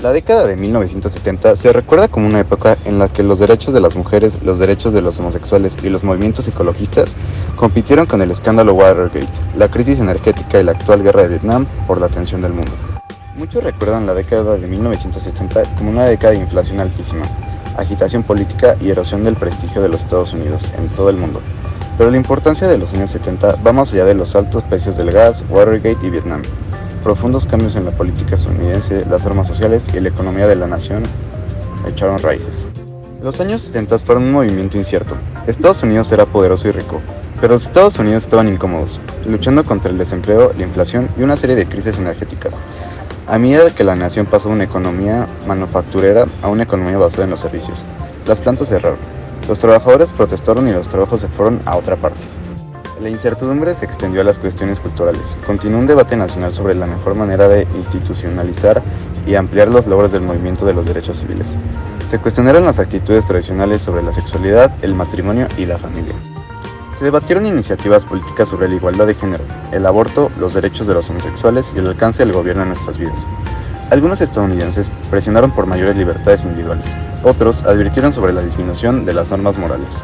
La década de 1970 se recuerda como una época en la que los derechos de las mujeres, los derechos de los homosexuales y los movimientos ecologistas compitieron con el escándalo Watergate, la crisis energética y la actual guerra de Vietnam por la atención del mundo. Muchos recuerdan la década de 1970 como una década de inflación altísima, agitación política y erosión del prestigio de los Estados Unidos en todo el mundo. Pero la importancia de los años 70 va más allá de los altos precios del gas, Watergate y Vietnam. Profundos cambios en la política estadounidense, las normas sociales y la economía de la nación echaron raíces. Los años 70 fueron un movimiento incierto. Estados Unidos era poderoso y rico, pero los Estados Unidos estaban incómodos, luchando contra el desempleo, la inflación y una serie de crisis energéticas. A medida que la nación pasó de una economía manufacturera a una economía basada en los servicios, las plantas cerraron, los trabajadores protestaron y los trabajos se fueron a otra parte. La incertidumbre se extendió a las cuestiones culturales. Continuó un debate nacional sobre la mejor manera de institucionalizar y ampliar los logros del movimiento de los derechos civiles. Se cuestionaron las actitudes tradicionales sobre la sexualidad, el matrimonio y la familia. Se debatieron iniciativas políticas sobre la igualdad de género, el aborto, los derechos de los homosexuales y el alcance del gobierno en nuestras vidas. Algunos estadounidenses presionaron por mayores libertades individuales. Otros advirtieron sobre la disminución de las normas morales.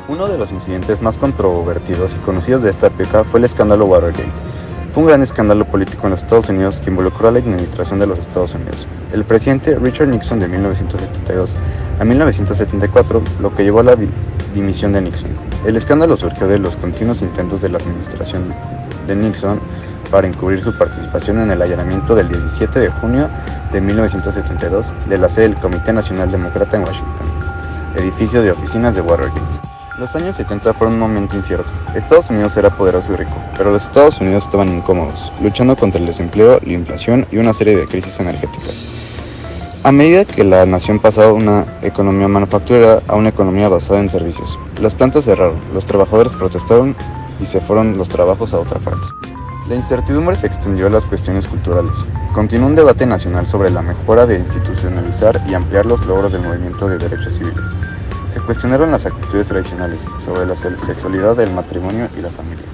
Uno de los incidentes más controvertidos y conocidos de esta época fue el escándalo Watergate. Fue un gran escándalo político en los Estados Unidos que involucró a la administración de los Estados Unidos. El presidente Richard Nixon de 1972 a 1974, lo que llevó a la dimisión de Nixon. El escándalo surgió de los continuos intentos de la administración de Nixon para encubrir su participación en el allanamiento del 17 de junio de 1972 de la sede del Comité Nacional Demócrata en Washington, edificio de oficinas de Watergate. Los años 70 fueron un momento incierto. Estados Unidos era poderoso y rico, pero los Estados Unidos estaban incómodos, luchando contra el desempleo, la inflación y una serie de crisis energéticas. A medida que la nación pasaba de una economía manufacturera a una economía basada en servicios, las plantas cerraron, los trabajadores protestaron y se fueron los trabajos a otra parte. La incertidumbre se extendió a las cuestiones culturales. Continuó un debate nacional sobre la mejora de institucionalizar y ampliar los logros del movimiento de derechos civiles. Se cuestionaron las actitudes tradicionales sobre la sexualidad, el matrimonio y la familia.